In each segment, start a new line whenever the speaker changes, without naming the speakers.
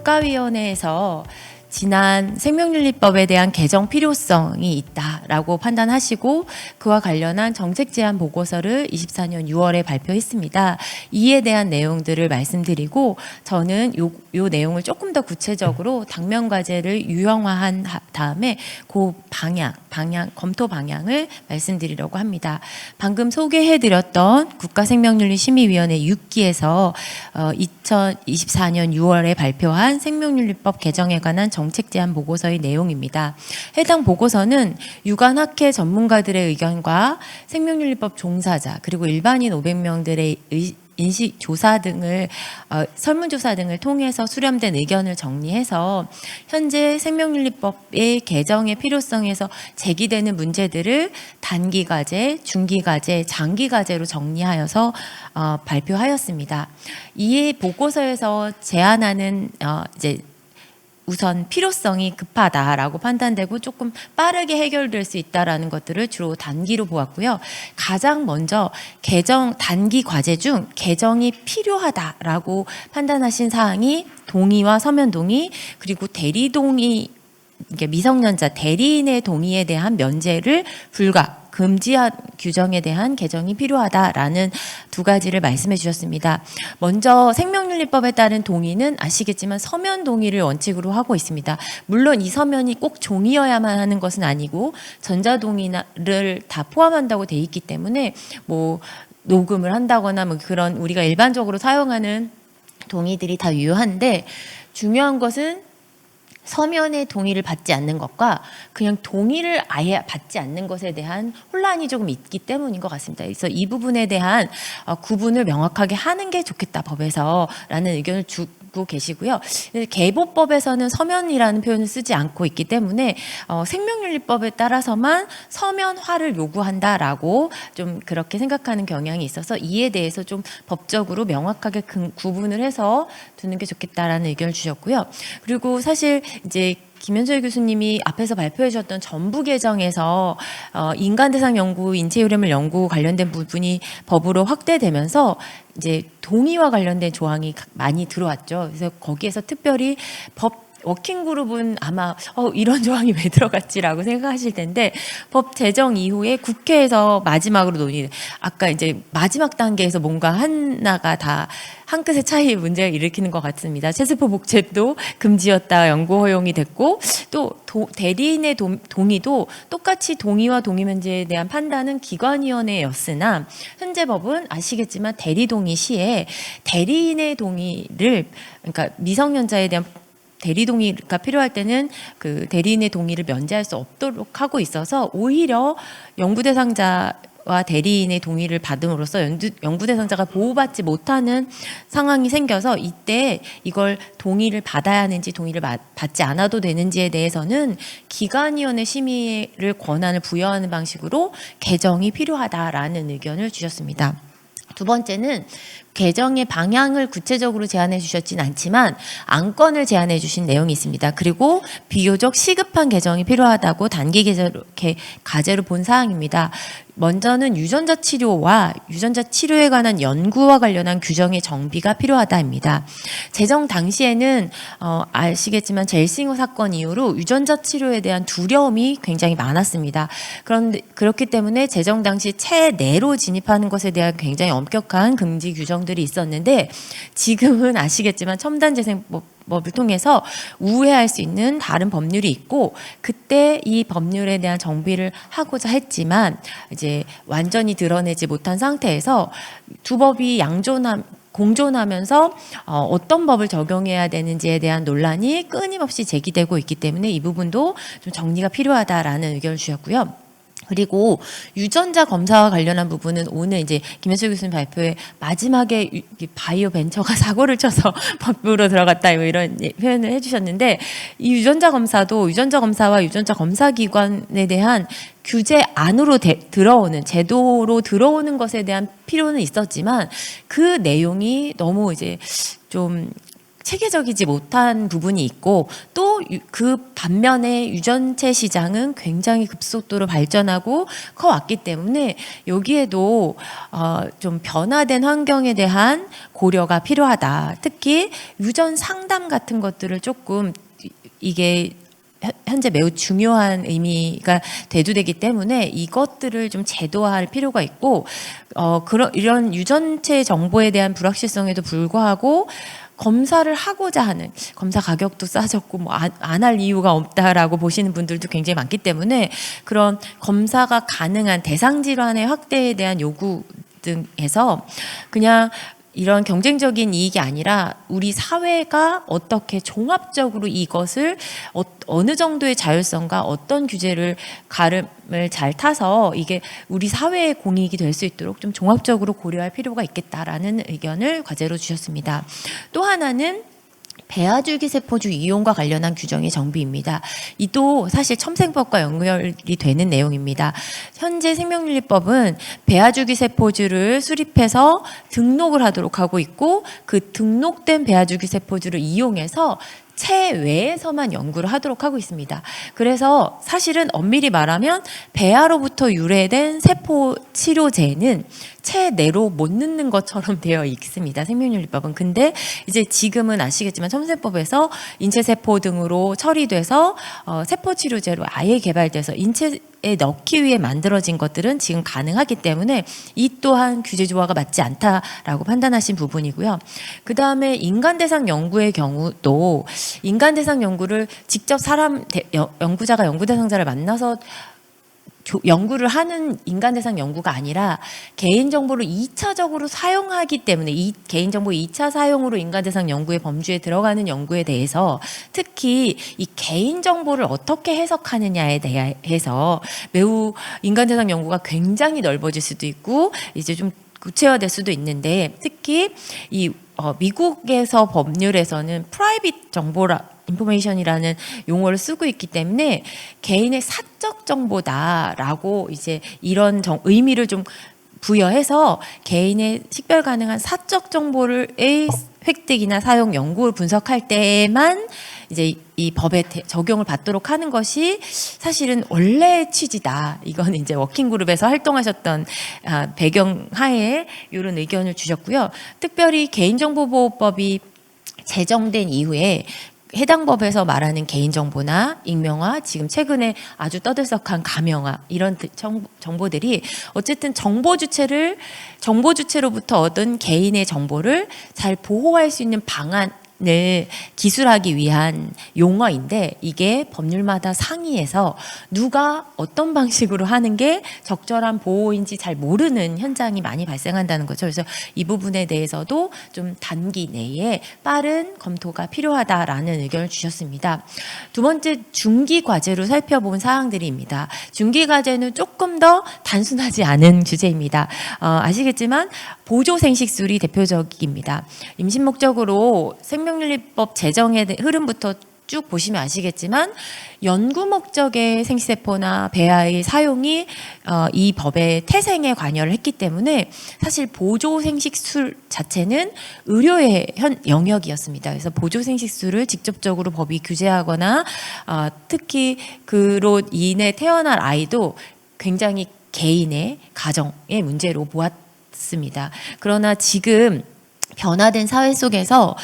국가위원회에서 지난 생명윤리법에 대한 개정 필요성이 있다라고 판단하시고 그와 관련한 정책 제안 보고서를 24년 6월에 발표했습니다. 이에 대한 내용들을 말씀드리고 저는 요 내용을 조금 더 구체적으로 당면 과제를 유형화한 다음에 그 검토 방향을 말씀드리려고 합니다. 방금 소개해드렸던 국가생명윤리심의위원회 6기에서 2024년 6월에 발표한 생명윤리법 개정에 관한 정책 제안 보고서의 내용입니다. 해당 보고서는 유관학회 전문가들의 의견과 생명윤리법 종사자 그리고 일반인 500명들의 인식 조사 등을 설문조사 등을 통해서 수렴된 의견을 정리해서 현재 생명윤리법의 개정의 필요성에서 제기되는 문제들을 단기 과제, 중기 과제, 장기 과제로 정리하여서 발표하였습니다. 이 보고서에서 제안하는 이제 우선 필요성이 급하다라고 판단되고 조금 빠르게 해결될 수 있다라는 것들을 주로 단기로 보았고요. 가장 먼저 단기 과제 중 개정이 필요하다라고 판단하신 사항이 동의와 서면 동의 그리고 대리 동의 미성년자 대리인의 동의에 대한 면제를 금지한 규정에 대한 개정이 필요하다라는 두 가지를 말씀해 주셨습니다. 먼저 생명윤리법에 따른 동의는 아시겠지만 서면 동의를 원칙으로 하고 있습니다. 물론 이 서면이 꼭 종이어야만 하는 것은 아니고 전자동의를 다 포함한다고 돼 있기 때문에 뭐 녹음을 한다거나 뭐 그런 우리가 일반적으로 사용하는 동의들이 다 유효한데 중요한 것은 서면의 동의를 받지 않는 것과 그냥 동의를 아예 받지 않는 것에 대한 혼란이 조금 있기 때문인 것 같습니다. 그래서 이 부분에 대한 구분을 명확하게 하는 게 좋겠다 법에서라는 의견을 주고 계시고요. 개보법에서는 서면이라는 표현을 쓰지 않고 있기 때문에 생명윤리법에 따라서만 서면화를 요구한다라고 좀 그렇게 생각하는 경향이 있어서 이에 대해서 좀 법적으로 명확하게 구분을 해서 두는 게 좋겠다라는 의견을 주셨고요. 그리고 사실 이제 김현철 교수님이 앞에서 발표해 주셨던 전부 개정에서 인간대상 연구, 인체요령물 연구 관련된 부분이 법으로 확대되면서 이제 동의와 관련된 조항이 많이 들어왔죠. 그래서 거기에서 특별히 법 워킹그룹은 아마 이런 조항이 왜 들어갔지라고 생각하실 텐데 법 제정 이후에 국회에서 마지막으로 아까 이제 마지막 단계에서 뭔가 하나가 다 한 끗의 차이 문제를 일으키는 것 같습니다. 체세포 복제도 금지였다 연구 허용이 됐고 또 대리인의 동의도 똑같이 동의와 동의 면제에 대한 판단은 기관위원회였으나 현재 법은 아시겠지만 대리 동의 시에 대리인의 동의를 그러니까 미성년자에 대한 대리 동의가 필요할 때는 그 대리인의 동의를 면제할 수 없도록 하고 있어서 오히려 연구 대상자와 대리인의 동의를 받음으로써 연구 대상자가 보호받지 못하는 상황이 생겨서 이때 이걸 동의를 받아야 하는지 동의를 받지 않아도 되는지에 대해서는 기관위원회 심의를 권한을 부여하는 방식으로 개정이 필요하다라는 의견을 주셨습니다. 두 번째는 개정의 방향을 구체적으로 제안해 주셨진 않지만 안건을 제안해 주신 내용이 있습니다. 그리고 비교적 시급한 개정이 필요하다고 단기 과제로 본 사항입니다. 먼저는 유전자 치료와 유전자 치료에 관한 연구와 관련한 규정의 정비가 필요하다입니다. 제정 당시에는 아시겠지만 젤싱호 사건 이후로 유전자 치료에 대한 두려움이 굉장히 많았습니다. 그런데 그렇기 때문에 제정 당시 체내로 진입하는 것에 대한 굉장히 엄격한 금지 규정들이 있었는데 지금은 아시겠지만 첨단재생법을 통해서 우회할 수 있는 다른 법률이 있고 그때 이 법률에 대한 정비를 하고자 했지만 이제 완전히 드러내지 못한 상태에서 두 법이 공존하면서 어떤 법을 적용해야 되는지에 대한 논란이 끊임없이 제기되고 있기 때문에 이 부분도 좀 정리가 필요하다라는 의견을 주셨고요. 그리고 유전자 검사와 관련한 부분은 오늘 이제 김현철 교수님 발표에 마지막에 바이오 벤처가 사고를 쳐서 법으로 들어갔다 이런 표현을 해주셨는데 이 유전자 검사도 유전자 검사와 유전자 검사 기관에 대한 규제 안으로 들어오는 제도로 들어오는 것에 대한 필요는 있었지만 그 내용이 너무 이제 좀 체계적이지 못한 부분이 있고 또 그 반면에 유전체 시장은 굉장히 급속도로 발전하고 커왔기 때문에 여기에도 좀 변화된 환경에 대한 고려가 필요하다. 특히 유전 상담 같은 것들을 조금 이게 현재 매우 중요한 의미가 대두되기 때문에 이것들을 좀 제도화할 필요가 있고 이런 유전체 정보에 대한 불확실성에도 불구하고 검사를 하고자 하는 검사 가격도 싸졌고 뭐 안 할 이유가 없다라고 보시는 분들도 굉장히 많기 때문에 그런 검사가 가능한 대상 질환의 확대에 대한 요구 등에서 그냥 이런 경쟁적인 이익이 아니라 우리 사회가 어떻게 종합적으로 이것을 어느 정도의 자율성과 어떤 규제를 가름을 잘 타서 이게 우리 사회의 공익이 될 수 있도록 좀 종합적으로 고려할 필요가 있겠다라는 의견을 과제로 주셨습니다. 또 하나는 배아줄기세포주 이용과 관련한 규정의 정비입니다. 이도 사실 첨생법과 연결이 되는 내용입니다. 현재 생명윤리법은 배아줄기세포주를 수립해서 등록을 하도록 하고 있고 그 등록된 배아줄기세포주를 이용해서 체외에서만 연구를 하도록 하고 있습니다. 그래서 사실은 엄밀히 말하면 배아로부터 유래된 세포 치료제는 체내로 못 넣는 것처럼 되어 있습니다. 생명윤리법은. 근데 이제 지금은 아시겠지만 첨세법에서 인체세포 등으로 처리돼서 세포 치료제로 아예 개발돼서 인체에 넣기 위해 만들어진 것들은 지금 가능하기 때문에 이 또한 규제 조화가 맞지 않다라고 판단하신 부분이고요. 그 다음에 인간 대상 연구의 경우도 인간 대상 연구를 직접 연구자가 연구 대상자를 만나서 연구를 하는 인간 대상 연구가 아니라 개인정보를 2차적으로 사용하기 때문에 이 개인정보 2차 사용으로 인간 대상 연구의 범주에 들어가는 연구에 대해서 특히 이 개인정보를 어떻게 해석하느냐에 대해서 매우 인간 대상 연구가 굉장히 넓어질 수도 있고 이제 좀 구체화될 수도 있는데 특히 이 미국에서 법률에서는 프라이빗 정보라 인포메이션이라는 용어를 쓰고 있기 때문에 개인의 사적 정보다라고 이제 이런 의미를 좀 부여해서 개인의 식별 가능한 사적 정보를 획득이나 사용 연구를 분석할 때에만 이제 이 법에 적용을 받도록 하는 것이 사실은 원래의 취지다. 이건 이제 워킹그룹에서 활동하셨던 배경 하에 이런 의견을 주셨고요. 특별히 개인정보보호법이 제정된 이후에 해당 법에서 말하는 개인정보나 익명화, 지금 최근에 아주 떠들썩한 가명화 이런 정보들이 어쨌든 정보 주체로부터 얻은 개인의 정보를 잘 보호할 수 있는 방안을 기술하기 위한 용어인데 이게 법률마다 상이해서 누가 어떤 방식으로 하는 게 적절한 보호인지 잘 모르는 현장이 많이 발생한다는 거죠. 그래서 이 부분에 대해서도 좀 단기 내에 빠른 검토가 필요하다라는 의견을 주셨습니다. 두 번째 중기 과제로 살펴본 사항들입니다. 중기 과제는 조금 더 단순하지 않은 주제입니다. 아시겠지만 보조생식술이 대표적입니다. 임신 목적으로 생명윤리법 제정의 흐름부터 쭉 보시면 아시겠지만 연구 목적의 생식세포나 배아의 사용이 이 법의 태생에 관여를 했기 때문에 사실 보조생식술 자체는 의료의 영역이었습니다. 그래서 보조생식술을 직접적으로 법이 규제하거나 특히 그로 인해 태어날 아이도 굉장히 개인의 가정의 문제로 보았습니다. 그러나 지금 변화된 사회 속에서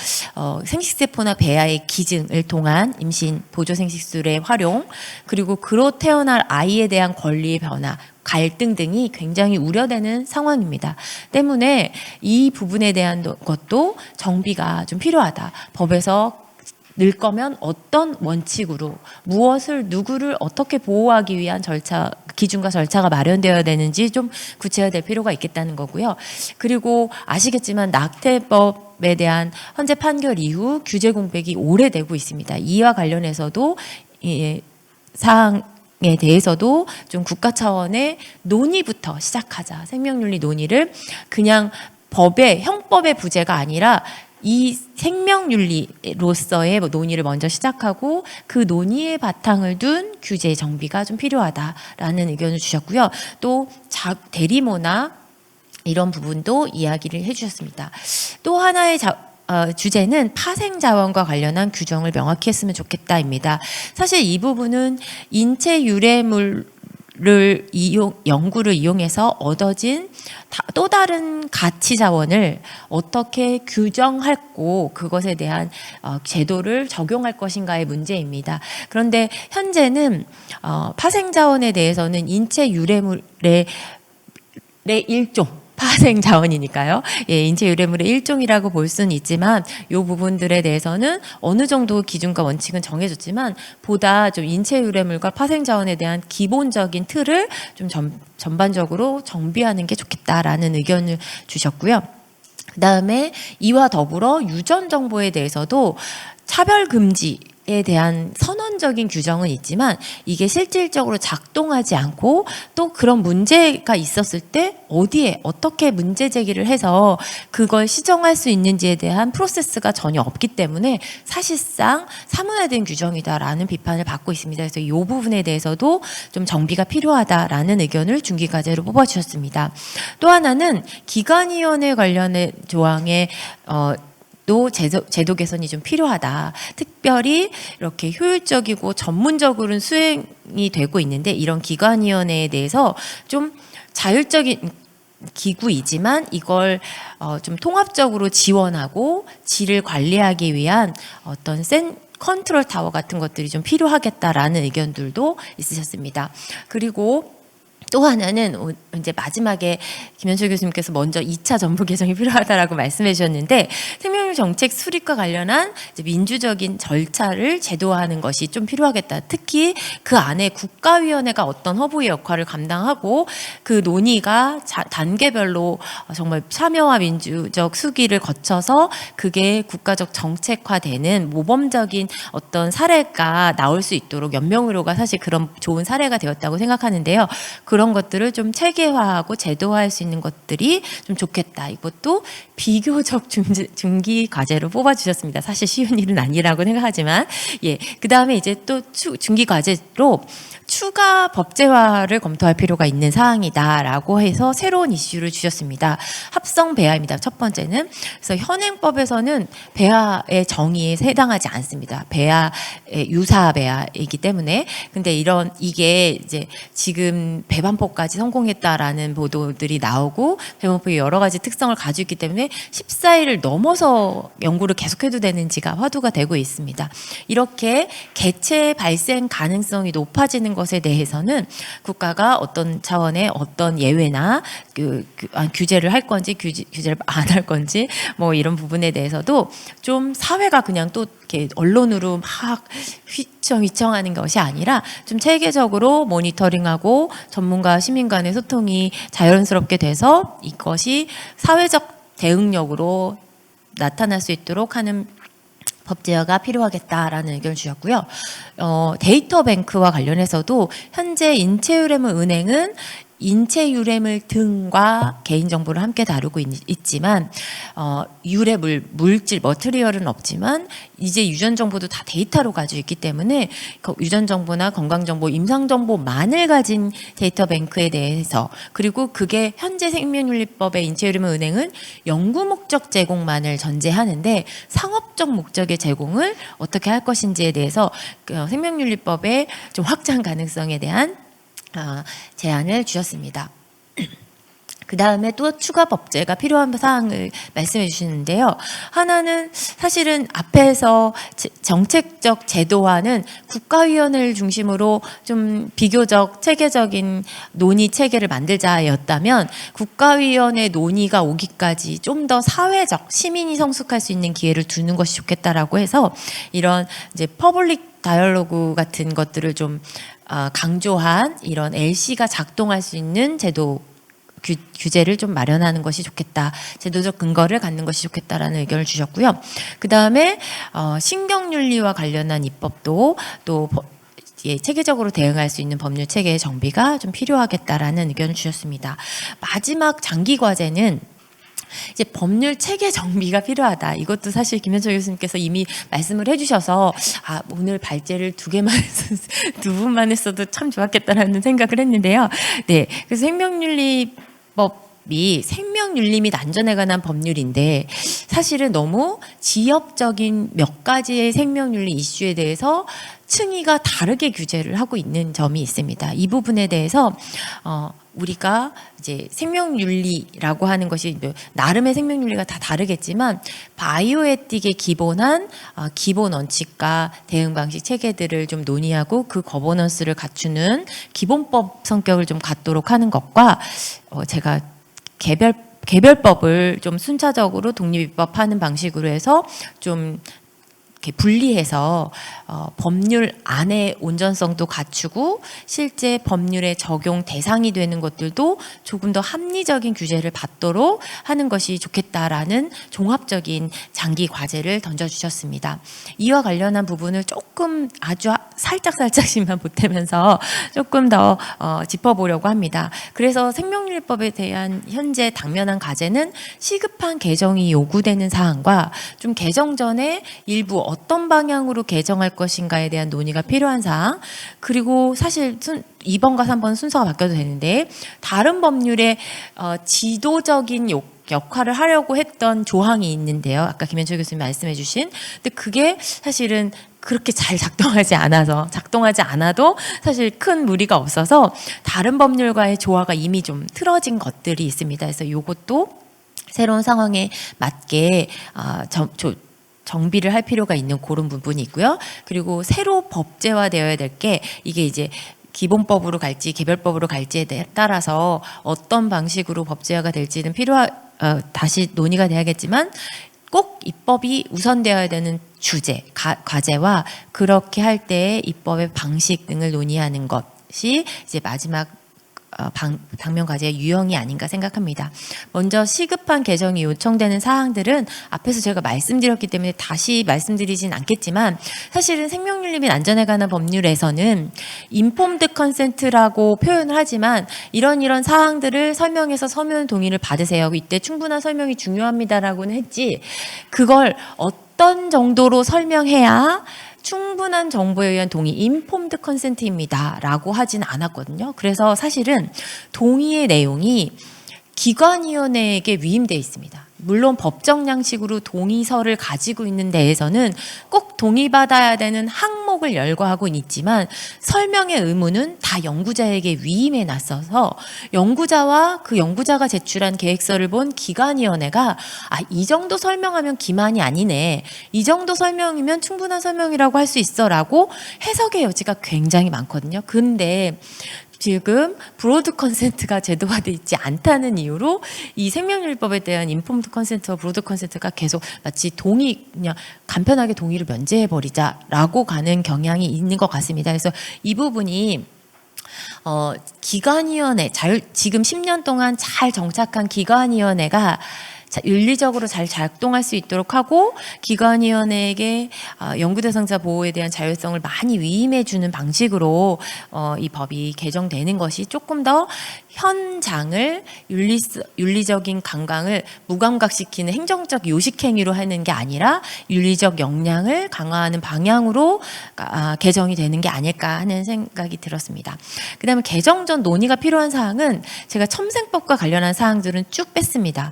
생식세포나 배아의 기증을 통한 임신 보조생식술의 활용 그리고 그로 태어날 아이에 대한 권리의 변화 갈등 등이 굉장히 우려되는 상황입니다. 때문에 이 부분에 대한 것도 정비가 좀 필요하다. 법에서 늘 거면 어떤 원칙으로 무엇을 누구를 어떻게 보호하기 위한 기준과 절차가 마련되어야 되는지 좀 구체화될 필요가 있겠다는 거고요. 그리고 아시겠지만 낙태법에 대한 헌재 판결 이후 규제 공백이 오래되고 있습니다. 이와 관련해서도 사항에 대해서도 좀 국가 차원의 논의부터 시작하자. 생명윤리 논의를 그냥 형법의 부재가 아니라 이 생명윤리로서의 논의를 먼저 시작하고 그 논의의 바탕을 둔 규제 정비가 좀 필요하다라는 의견을 주셨고요. 또 대리모나 이런 부분도 이야기를 해주셨습니다. 또 하나의 주제는 파생자원과 관련한 규정을 명확히 했으면 좋겠다입니다. 사실 이 부분은 인체 유래물을 연구를 이용해서 얻어진 또 다른 가치 자원을 어떻게 규정하고 그것에 대한 제도를 적용할 것인가의 문제입니다. 그런데 현재는 파생 자원에 대해서는 인체 유래물의 일종, 파생 자원이니까요. 예, 인체 유래물의 일종이라고 볼 수는 있지만 이 부분들에 대해서는 어느 정도 기준과 원칙은 정해졌지만 보다 좀 인체 유래물과 파생 자원에 대한 기본적인 틀을 좀 전반적으로 정비하는 게 좋겠다라는 의견을 주셨고요. 그다음에 이와 더불어 유전 정보에 대해서도 차별 금지에 대한 선언적인 규정은 있지만 이게 실질적으로 작동하지 않고 또 그런 문제가 있었을 때 어디에 어떻게 문제 제기를 해서 그걸 시정할 수 있는지에 대한 프로세스가 전혀 없기 때문에 사실상 사문화된 규정이다라는 비판을 받고 있습니다. 그래서 이 부분에 대해서도 좀 정비가 필요하다라는 의견을 중기과제로 뽑아주셨습니다. 또 하나는 기관위원회 관련의 조항에 또 제도 개선이 좀 필요하다. 특별히 이렇게 효율적이고 전문적으로는 수행이 되고 있는데 이런 기관위원회에 대해서 좀 자율적인 기구이지만 이걸 좀 통합적으로 지원하고 질을 관리하기 위한 어떤 컨트롤 타워 같은 것들이 좀 필요하겠다라는 의견들도 있으셨습니다. 그리고 또 하나는 이제 마지막에 김현철 교수님께서 먼저 2차 전부 개정이 필요하다라고 말씀해 주셨는데 생명률 정책 수립과 관련한 이제 민주적인 절차를 제도화하는 것이 좀 필요하겠다. 특히 그 안에 국가위원회가 어떤 허브의 역할을 감당하고 그 논의가 단계별로 정말 참여와 민주적 수기를 거쳐서 그게 국가적 정책화되는 모범적인 어떤 사례가 나올 수 있도록 연명의료가 사실 그런 좋은 사례가 되었다고 생각하는데요. 그런 것들을 좀 체계화하고 제도화할 수 있는 것들이 좀 좋겠다. 이것도 비교적 중기 과제로 뽑아주셨습니다. 사실 쉬운 일은 아니라고 생각하지만, 예. 그 다음에 이제 또 중기 과제로 추가 법제화를 검토할 필요가 있는 사항이다라고 해서 새로운 이슈를 주셨습니다. 합성 배아입니다. 첫 번째는 그래서 현행법에서는 배아의 정의에 해당하지 않습니다. 배아의 유사 배아이기 때문에 근데 이게 이제 지금 배반포까지 성공했다라는 보도들이 나오고 배반포의 여러 가지 특성을 가지고 있기 때문에 14일을 넘어서 연구를 계속해도 되는지가 화두가 되고 있습니다. 이렇게 개체 발생 가능성이 높아지는 것에 대해서는 국가가 어떤 차원의 어떤 예외나 규제를 할 건지 규제를 안 할 건지 뭐 이런 부분에 대해서도 좀 사회가 그냥 또 이렇게 언론으로 막 휘청휘청하는 것이 아니라 좀 체계적으로 모니터링하고 전문가 시민 간의 소통이 자연스럽게 돼서 이것이 사회적 대응력으로 나타날 수 있도록 하는 법제화가 필요하겠다라는 의견을 주셨고요. 데이터 뱅크와 관련해서도 현재 인체유래물 은행은 인체유래물 등과 개인정보를 함께 다루고 있지만 유래물, 물질, 머티리얼은 없지만 이제 유전정보도 다 데이터로 가지고 있기 때문에 유전정보나 건강정보, 임상정보만을 가진 데이터뱅크에 대해서 그리고 그게 현재 생명윤리법의 인체유래물 은행은 연구 목적 제공만을 전제하는데 상업적 목적의 제공을 어떻게 할 것인지에 대해서 생명윤리법의 좀 확장 가능성에 대한 제안을 주셨습니다. 그 다음에 또 추가 법제가 필요한 사항을 말씀해 주시는데요. 하나는 사실은 앞에서 정책적 제도화는 국가위원회를 중심으로 좀 비교적 체계적인 논의 체계를 만들자였다면 국가위원회 논의가 오기까지 좀 더 사회적 시민이 성숙할 수 있는 기회를 두는 것이 좋겠다라고 해서 이런 이제 퍼블릭 다이얼로그 같은 것들을 좀 강조한 이런 LC가 작동할 수 있는 제도 규제를 좀 마련하는 것이 좋겠다. 제도적 근거를 갖는 것이 좋겠다라는 의견을 주셨고요. 그 다음에 신경윤리와 관련한 입법도 또 체계적으로 대응할 수 있는 법률 체계의 정비가 좀 필요하겠다라는 의견을 주셨습니다. 마지막 장기 과제는 이제 법률 체계 정비가 필요하다. 이것도 사실 김현철 교수님께서 이미 말씀을 해주셔서 오늘 발제를 두 분만 했어도 참 좋았겠다라는 생각을 했는데요. 네, 그래서 생명윤리법이 생명윤리 및 안전에 관한 법률인데 사실은 너무 지역적인 몇 가지의 생명윤리 이슈에 대해서 층위가 다르게 규제를 하고 있는 점이 있습니다. 이 부분에 대해서 우리가 이제 생명윤리라고 하는 것이 나름의 생명윤리가 다 다르겠지만 바이오에틱에 기본한 기본 원칙과 대응 방식 체계들을 좀 논의하고 그 거버넌스를 갖추는 기본법 성격을 좀 갖도록 하는 것과 제가 개별법을 좀 순차적으로 독립입법하는 방식으로 해서 좀 이렇게 분리해서 법률 안에 온전성도 갖추고 실제 법률의 적용 대상이 되는 것들도 조금 더 합리적인 규제를 받도록 하는 것이 좋겠다라는 종합적인 장기 과제를 던져주셨습니다. 이와 관련한 부분을 조금 아주 살짝씩만 보태면서 조금 더 짚어보려고 합니다. 그래서 생명윤리법에 대한 현재 당면한 과제는 시급한 개정이 요구되는 사항과 좀 개정 전에 일부 어떤 방향으로 개정할 것인가에 대한 논의가 필요한 사항, 그리고 사실 2번과 3번 순서가 바뀌어도 되는데 다른 법률의 지도적인 역할을 하려고 했던 조항이 있는데요. 아까 김현철 교수님 말씀해 주신. 근데 그게 사실은 그렇게 잘 작동하지 않아도 사실 큰 무리가 없어서 다른 법률과의 조화가 이미 좀 틀어진 것들이 있습니다. 그래서 이것도 새로운 상황에 맞게 정비를 할 필요가 있는 그런 부분이 있고요. 그리고 새로 법제화되어야 될 게 이게 이제 기본법으로 갈지 개별법으로 갈지에 따라서 어떤 방식으로 법제화가 될지는 다시 논의가 돼야겠지만 꼭 입법이 우선되어야 되는 주제, 과제와 그렇게 할 때 입법의 방식 등을 논의하는 것이 이제 마지막 당면 과제의 유형이 아닌가 생각합니다. 먼저 시급한 개정이 요청되는 사항들은 앞에서 제가 말씀드렸기 때문에 다시 말씀드리진 않겠지만 사실은 생명윤리 및 안전에 관한 법률에서는 인폼드 컨센트라고 표현을 하지만 이런 사항들을 설명해서 서면 동의를 받으세요. 이때 충분한 설명이 중요합니다라고는 했지 그걸 어떤 정도로 설명해야 충분한 정보에 의한 동의, 인폼드 컨센트입니다 라고 하진 않았거든요. 그래서 사실은 동의의 내용이 기관위원회에게 위임되어 있습니다. 물론 법정 양식으로 동의서를 가지고 있는 데에서는 꼭 동의받아야 되는 항목을 열거하고는 있지만 설명의 의무는 다 연구자에게 위임해 놨어서 연구자와 그 연구자가 제출한 계획서를 본 기관위원회가 이 정도 설명하면 기만이 아니네. 이 정도 설명이면 충분한 설명이라고 할 수 있어 라고 해석의 여지가 굉장히 많거든요. 근데 지금 브로드 컨센트가 제도화되어 있지 않다는 이유로 이 생명윤리법에 대한 인폼드 컨센트와 브로드 컨센트가 계속 마치 그냥 간편하게 동의를 면제해버리자라고 가는 경향이 있는 것 같습니다. 그래서 이 부분이 기관위원회, 지금 10년 동안 잘 정착한 기관위원회가 윤리적으로 잘 작동할 수 있도록 하고 기관위원회에게 연구 대상자 보호에 대한 자율성을 많이 위임해 주는 방식으로 이 법이 개정되는 것이 조금 더 현장을 윤리적인 강강을 무감각시키는 행정적 요식행위로 하는 게 아니라 윤리적 역량을 강화하는 방향으로 개정이 되는 게 아닐까 하는 생각이 들었습니다. 그 다음에 개정 전 논의가 필요한 사항은 제가 첨생법과 관련한 사항들은 쭉 뺐습니다.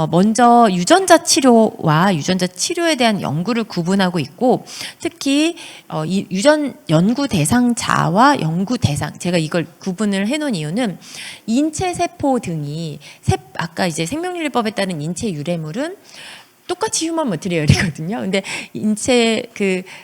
먼저 유전자 치료와 유전자 치료에 대한 연구를 구분하고 있고 특히 이 연구 대상자와 연구 대상 제가 이걸 구분을 해놓은 이유는 인체 세포 등이 아까 이제 생명윤리법에 따른 인체 유래물은 똑같이 휴먼 머티리얼이거든요. 근데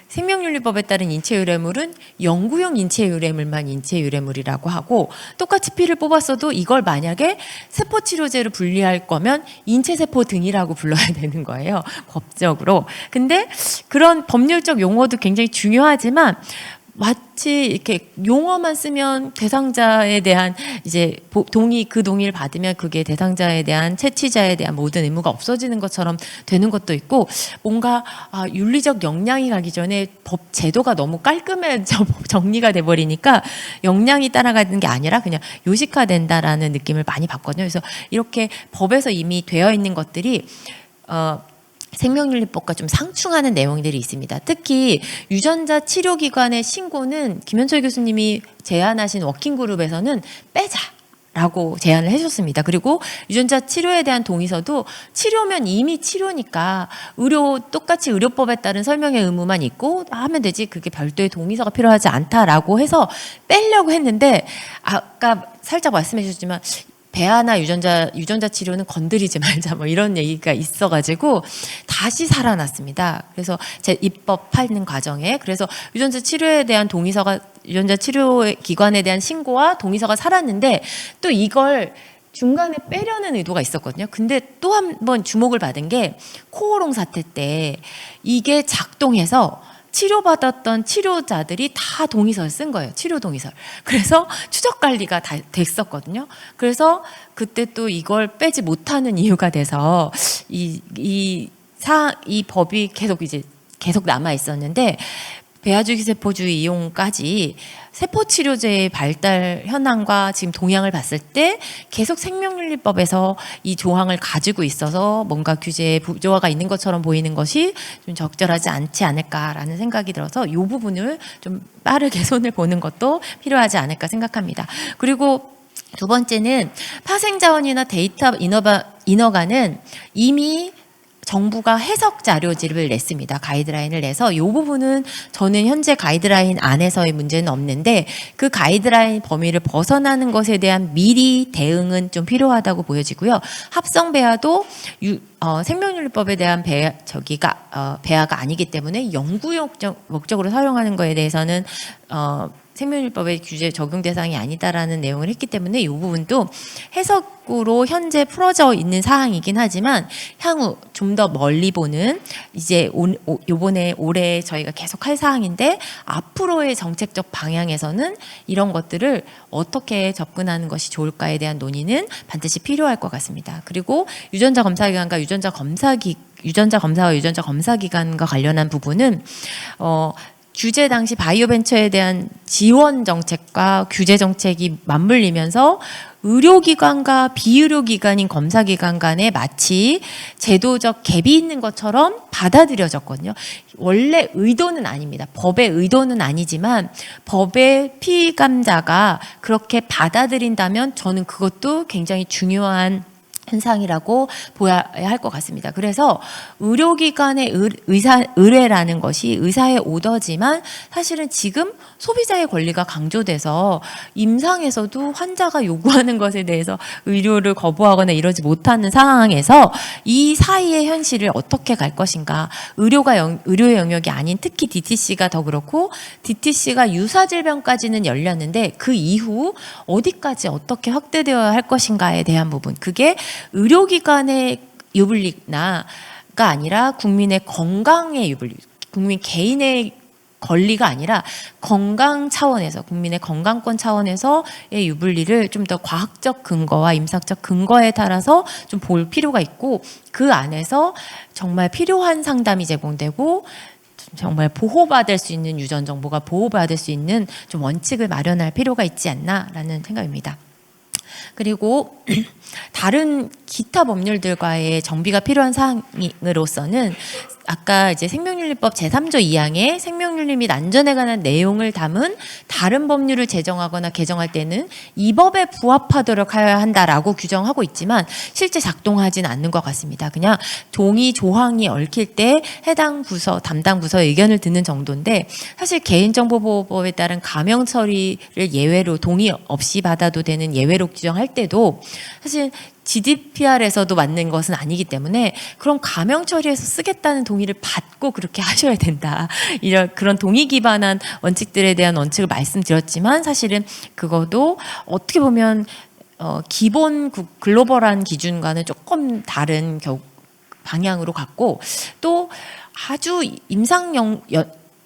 생명윤리법에 따른 인체 유래물은 연구용 인체 유래물만 인체 유래물이라고 하고 똑같이 피를 뽑았어도 이걸 만약에 세포 치료제로 분리할 거면 인체 세포 등이라고 불러야 되는 거예요. 법적으로. 근데 그런 법률적 용어도 굉장히 중요하지만 마치 이렇게 용어만 쓰면 대상자에 대한 이제 그 동의를 받으면 그게 대상자에 대한 채취자에 대한 모든 의무가 없어지는 것처럼 되는 것도 있고 뭔가 윤리적 역량이 가기 전에 법 제도가 너무 깔끔해 정리가 돼버리니까 역량이 따라가는 게 아니라 그냥 요식화된다라는 느낌을 많이 받거든요. 그래서 이렇게 법에서 이미 되어 있는 것들이 생명윤리법과 좀 상충하는 내용들이 있습니다. 특히 유전자 치료기관의 신고는 김현철 교수님이 제안하신 워킹그룹에서는 빼자 라고 제안을 해줬습니다. 그리고 유전자 치료에 대한 동의서도 치료면 이미 치료니까 똑같이 의료법에 따른 설명의 의무만 있고 하면 되지 그게 별도의 동의서가 필요하지 않다라고 해서 빼려고 했는데 아까 살짝 말씀해 주셨지만 배아나 유전자 치료는 건드리지 말자 뭐 이런 얘기가 있어가지고 다시 살아났습니다. 그래서 제 입법하는 과정에 그래서 유전자 치료에 대한 동의서가 유전자 치료 기관에 대한 신고와 동의서가 살았는데 또 이걸 중간에 빼려는 의도가 있었거든요. 근데 또 한 번 주목을 받은 게 코오롱 사태 때 이게 작동해서 치료받았던 치료자들이 다 동의서를 쓴 거예요. 치료 동의서를. 그래서 추적 관리가 다 됐었거든요. 그래서 그때 또 이걸 빼지 못하는 이유가 돼서 이 법이 계속 남아 있었는데 배아주기 세포주의 이용까지 세포치료제의 발달 현황과 지금 동향을 봤을 때 계속 생명윤리법에서 이 조항을 가지고 있어서 뭔가 규제에 부조화가 있는 것처럼 보이는 것이 좀 적절하지 않지 않을까라는 생각이 들어서 이 부분을 좀 빠르게 손을 보는 것도 필요하지 않을까 생각합니다. 그리고 두 번째는 파생자원이나 데이터 인허가는 이미 정부가 해석 자료집을 냈습니다. 가이드라인을 내서 이 부분은 저는 현재 가이드라인 안에서의 문제는 없는데 그 가이드라인 범위를 벗어나는 것에 대한 미리 대응은 좀 필요하다고 보여지고요. 합성 배아도 생명윤리법에 대한 배아가 아니기 때문에 연구 목적으로 사용하는 거에 대해서는 생명윤리법의 규제 적용 대상이 아니다라는 내용을 했기 때문에 이 부분도 해석으로 현재 풀어져 있는 사항이긴 하지만 향후 좀 더 멀리 보는 이제 요번에 올해 저희가 계속 할 사항인데 앞으로의 정책적 방향에서는 이런 것들을 어떻게 접근하는 것이 좋을까에 대한 논의는 반드시 필요할 것 같습니다. 그리고 유전자 검사기관과 유전자 검사와 유전자 검사기관과 관련한 부분은 규제 당시 바이오벤처에 대한 지원 정책과 규제 정책이 맞물리면서 의료기관과 비의료기관인 검사기관 간에 마치 제도적 갭이 있는 것처럼 받아들여졌거든요. 원래 의도는 아닙니다. 법의 의도는 아니지만 법의 피감자가 그렇게 받아들인다면 저는 그것도 굉장히 중요한 현상이라고 보아야 할 것 같습니다. 그래서 의료기관의 의뢰라는 것이 의사의 오더지만 사실은 지금 소비자의 권리가 강조돼서 임상에서도 환자가 요구하는 것에 대해서 의료를 거부하거나 이러지 못하는 상황에서 이 사이의 현실을 어떻게 갈 것인가. 의료 영역이 아닌 특히 DTC가 더 그렇고 DTC가 유사질병까지는 열렸는데 그 이후 어디까지 어떻게 확대되어야 할 것인가에 대한 부분. 그게 의료기관의 유불리나가 아니라 국민의 건강의 유불리, 국민 개인의 권리가 아니라 건강 차원에서 국민의 건강권 차원에서의 유불리를 좀 더 과학적 근거와 임상적 근거에 따라서 좀 볼 필요가 있고 그 안에서 정말 필요한 상담이 제공되고 정말 보호받을 수 있는 유전 정보가 보호받을 수 있는 좀 원칙을 마련할 필요가 있지 않나라는 생각입니다. 그리고 다른 기타 법률들과의 정비가 필요한 사항으로서는 아까 이제 생명윤리법 제3조 2항에 생명윤리 및 안전에 관한 내용을 담은 다른 법률을 제정하거나 개정할 때는 이 법에 부합하도록 하여야 한다라고 규정하고 있지만 실제 작동하지는 않는 것 같습니다. 그냥 동의 조항이 얽힐 때 해당 부서, 담당 부서의 의견을 듣는 정도인데 사실 개인정보보호법에 따른 감형 처리를 예외로 동의 없이 받아도 되는 예외로 규정할 때도 사실 GDPR에서도 맞는 것은 아니기 때문에 그런 감형 처리에서 쓰겠다는 동의를 받고 그렇게 하셔야 된다. 이런 그런 동의 기반한 원칙들에 대한 원칙을 말씀드렸지만 사실은 그것도 어떻게 보면 기본 글로벌한 기준과는 조금 다른 방향으로 갔고 또 아주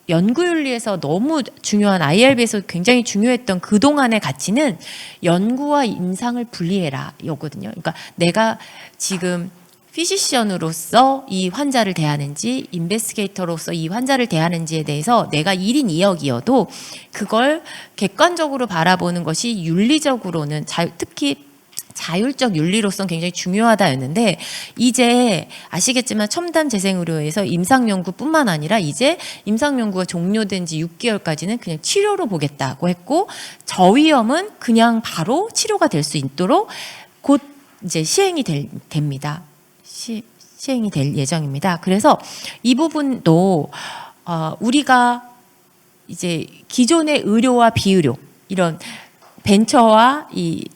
연구윤리에서 너무 중요한 IRB에서 굉장히 중요했던 그동안의 가치는 연구와 임상을 분리해라 이거거든요. 그러니까 내가 지금 피지션으로서 이 환자를 대하는지 인베스티게이터로서 이 환자를 대하는지에 대해서 내가 1인 2역이어도 그걸 객관적으로 바라보는 것이 윤리적으로는 특히 자율적 윤리로서 굉장히 중요하다였는데 이제 아시겠지만 첨단 재생의료에서 임상연구뿐만 아니라 이제 임상연구가 종료된 지 6개월까지는 그냥 치료로 보겠다고 했고 저위험은 그냥 바로 치료가 될 수 있도록 곧 이제 시행이 됩니다. 시행이 될 예정입니다. 그래서 이 부분도 우리가 이제 기존의 의료와 비의료 이런 벤처와 이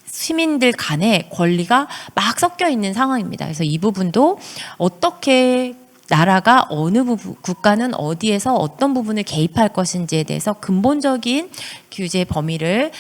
시민들 간의 권리가 막 섞여 있는 상황입니다. 그래서 이 부분도 어떻게 나라가 어느 부분, 국가는 어디에서 어떤 부분을 개입할 것인지에 대해서 근본적인 규제 범위를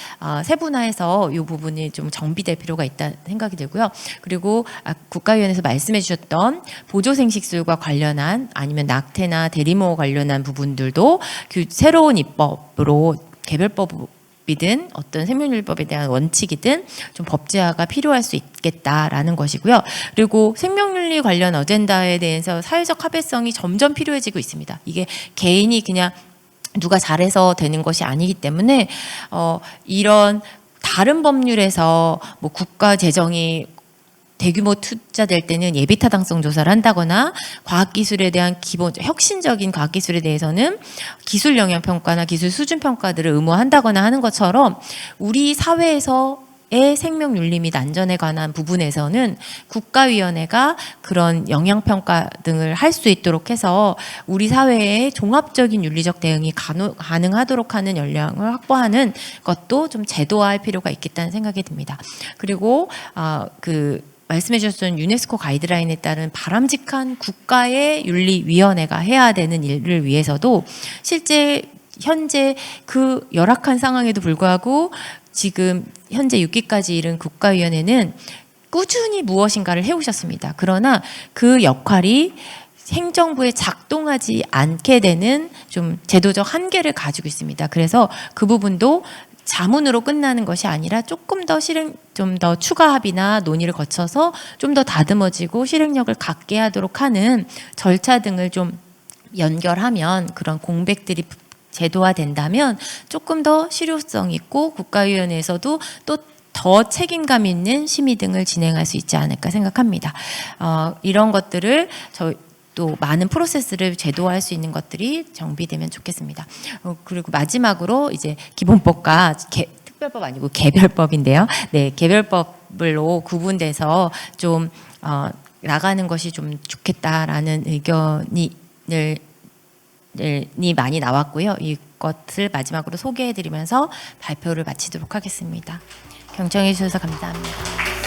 세분화해서 이 부분이 좀 정비될 필요가 있다는 생각이 들고요. 그리고 국가위원회에서 말씀해 주셨던 보조생식술과 관련한 아니면 낙태나 대리모 관련한 부분들도 새로운 입법으로 개별법 이든 어떤 생명윤리법에 대한 원칙이든 좀 법제화가 필요할 수 있겠다라는 것이고요. 그리고 생명윤리 관련 어젠다에 대해서 사회적 합의성이 점점 필요해지고 있습니다. 이게 개인이 그냥 누가 잘해서 되는 것이 아니기 때문에 이런 다른 법률에서 뭐 국가 재정이 대규모 투자될 때는 예비 타당성 조사를 한다거나 과학기술에 대한 혁신적인 과학기술에 대해서는 기술 영향 평가나 기술 수준 평가들을 의무화한다거나 하는 것처럼 우리 사회에서의 생명윤리 및 안전에 관한 부분에서는 국가위원회가 그런 영향평가 등을 할 수 있도록 해서 우리 사회의 종합적인 윤리적 대응이 가능하도록 하는 역량을 확보하는 것도 좀 제도화할 필요가 있겠다는 생각이 듭니다. 그리고 말씀해 주셨던 유네스코 가이드라인에 따른 바람직한 국가의 윤리위원회가 해야 되는 일을 위해서도 실제 현재 그 열악한 상황에도 불구하고 지금 현재 6기까지 이른 국가위원회는 꾸준히 무엇인가를 해오셨습니다. 그러나 그 역할이 행정부에 작동하지 않게 되는 좀 제도적 한계를 가지고 있습니다. 그래서 그 부분도 자문으로 끝나는 것이 아니라 조금 더 좀 더 추가 합의나 논의를 거쳐서 좀 더 다듬어지고 실행력을 갖게 하도록 하는 절차 등을 좀 연결하면 그런 공백들이 제도화된다면 조금 더 실효성 있고 국가위원회에서도 또 더 책임감 있는 심의 등을 진행할 수 있지 않을까 생각합니다. 이런 것들을 또 많은 프로세스를 제도화할 수 있는 것들이 정비되면 좋겠습니다. 그리고 마지막으로 이제 기본법과 특별법 아니고 개별법인데요. 네, 개별법으로 구분돼서 좀 나가는 것이 좀 좋겠다라는 의견이 많이 나왔고요. 이것을 마지막으로 소개해드리면서 발표를 마치도록 하겠습니다. 경청해 주셔서 감사합니다.